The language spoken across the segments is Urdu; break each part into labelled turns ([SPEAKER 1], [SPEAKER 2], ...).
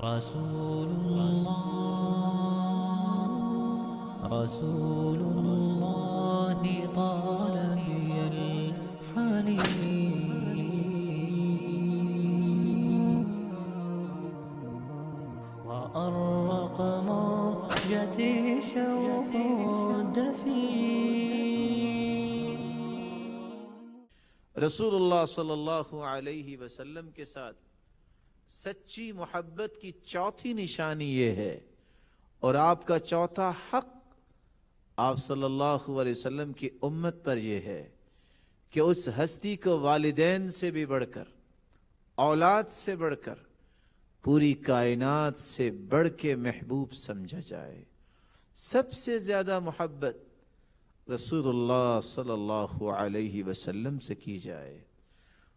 [SPEAKER 1] رسول الله طال بي الحنين وأرق موجتي شوق دفين.
[SPEAKER 2] رسول اللہ صلی اللہ علیہ وسلم کے ساتھ سچی محبت کی چوتھی نشانی یہ ہے، اور آپ کا چوتھا حق آپ صلی اللہ علیہ وسلم کی امت پر یہ ہے کہ اس ہستی کو والدین سے بھی بڑھ کر، اولاد سے بڑھ کر، پوری کائنات سے بڑھ کے محبوب سمجھا جائے. سب سے زیادہ محبت رسول اللہ صلی اللہ علیہ وسلم سے کی جائے.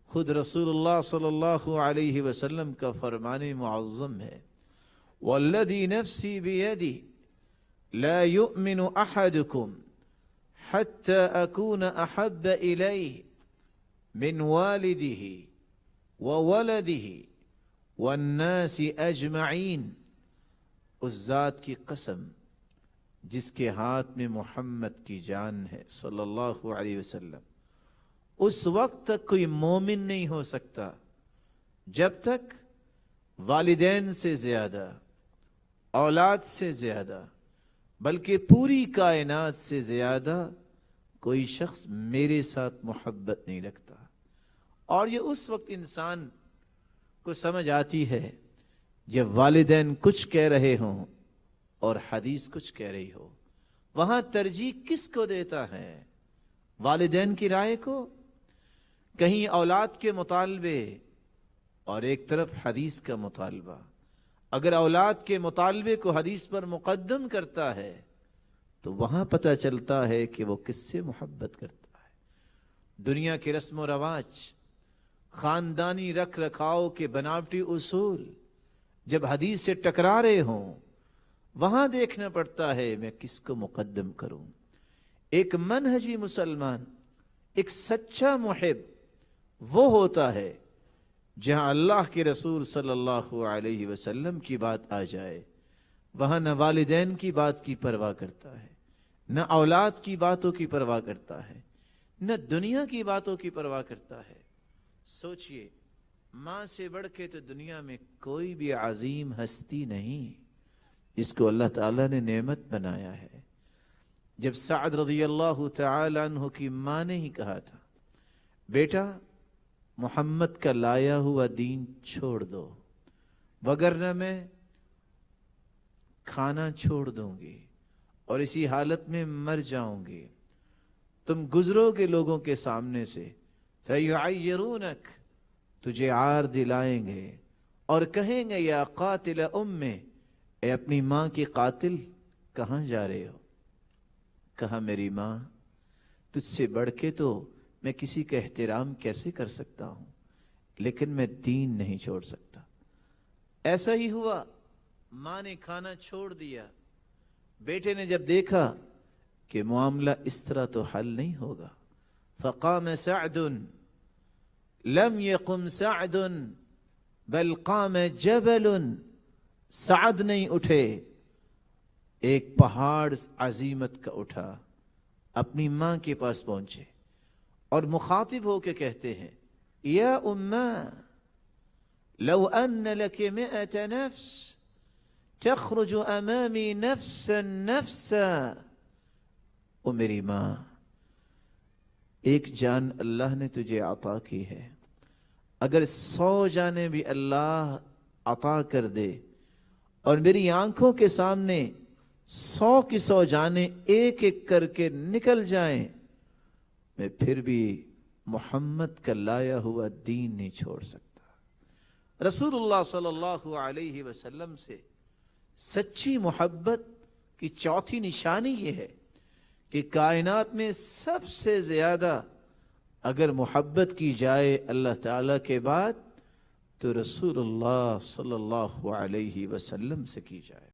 [SPEAKER 2] خود رسول اللہ صلی اللہ علیہ وسلم کا فرمان معظم ہے، والذی نفسی بیدی لا یؤمن احدکم حتی اکون احب الیہ من والدہ وولدہ والناس اجمعین. اس ذات کی قسم جس کے ہاتھ میں محمد کی جان ہے صلی اللہ علیہ وسلم، اس وقت تک کوئی مومن نہیں ہو سکتا جب تک والدین سے زیادہ، اولاد سے زیادہ، بلکہ پوری کائنات سے زیادہ کوئی شخص میرے ساتھ محبت نہیں رکھتا. اور یہ اس وقت انسان کو سمجھ آتی ہے جب والدین کچھ کہہ رہے ہوں اور حدیث کچھ کہہ رہی ہو. وہاں ترجیح کس کو دیتا ہے؟ والدین کی رائے کو؟ کہیں اولاد کے مطالبے اور ایک طرف حدیث کا مطالبہ. اگر اولاد کے مطالبے کو حدیث پر مقدم کرتا ہے تو وہاں پتہ چلتا ہے کہ وہ کس سے محبت کرتا ہے. دنیا کے رسم و رواج، خاندانی رکھ رکھاؤ کے بناوٹی اصول جب حدیث سے ٹکرا رہے ہوں، وہاں دیکھنا پڑتا ہے میں کس کو مقدم کروں. ایک منہجی مسلمان، ایک سچا محب وہ ہوتا ہے جہاں اللہ کے رسول صلی اللہ علیہ وسلم کی بات آ جائے وہاں نہ والدین کی بات کی پرواہ کرتا ہے، نہ اولاد کی باتوں کی پرواہ کرتا ہے، نہ دنیا کی باتوں کی پرواہ کرتا ہے. سوچئے، ماں سے بڑھ کے تو دنیا میں کوئی بھی عظیم ہستی نہیں جس کو اللہ تعالیٰ نے نعمت بنایا ہے. جب سعد رضی اللہ تعالی عنہ کی ماں نے ہی کہا تھا، بیٹا محمد کا لایا ہوا دین چھوڑ دو وگرنہ میں کھانا چھوڑ دوں گی اور اسی حالت میں مر جاؤں گی. تم گزرو گے لوگوں کے سامنے سے، فَيُعَيِّرُونَكَ، تجھے عار دلائیں گے اور کہیں گے یا قاتل اے اپنی ماں کی قاتل کہاں جا رہے ہو؟ کہا میری ماں تجھ سے بڑھ کے تو میں کسی کا احترام کیسے کر سکتا ہوں، لیکن میں دین نہیں چھوڑ سکتا. ایسا ہی ہوا، ماں نے کھانا چھوڑ دیا. بیٹے نے جب دیکھا کہ معاملہ اس طرح تو حل نہیں ہوگا، فقام سعد لم يقم سعد بل قام جبل. سعد نہیں اٹھے، ایک پہاڑ عظیمت کا اٹھا، اپنی ماں کے پاس پہنچے اور مخاطب ہو کے کہتے ہیں، یا امّا لو ان لك 100 نفس تخرج امامی نفسا نفسا. او میری ماں، ایک جان اللہ نے تجھے عطا کی ہے، اگر 100 جانیں بھی اللہ عطا کر دے اور میری آنکھوں کے سامنے 100 کی 100 جانیں ایک ایک کر کے نکل جائیں، میں پھر بھی محمد کا لایا ہوا دین نہیں چھوڑ سکتا. رسول اللہ صلی اللہ علیہ وسلم سے سچی محبت کی چوتھی نشانی یہ ہے کہ کائنات میں سب سے زیادہ اگر محبت کی جائے اللہ تعالیٰ کے بعد تو رسول اللہ صلی اللہ علیہ وسلم سے کی جائے.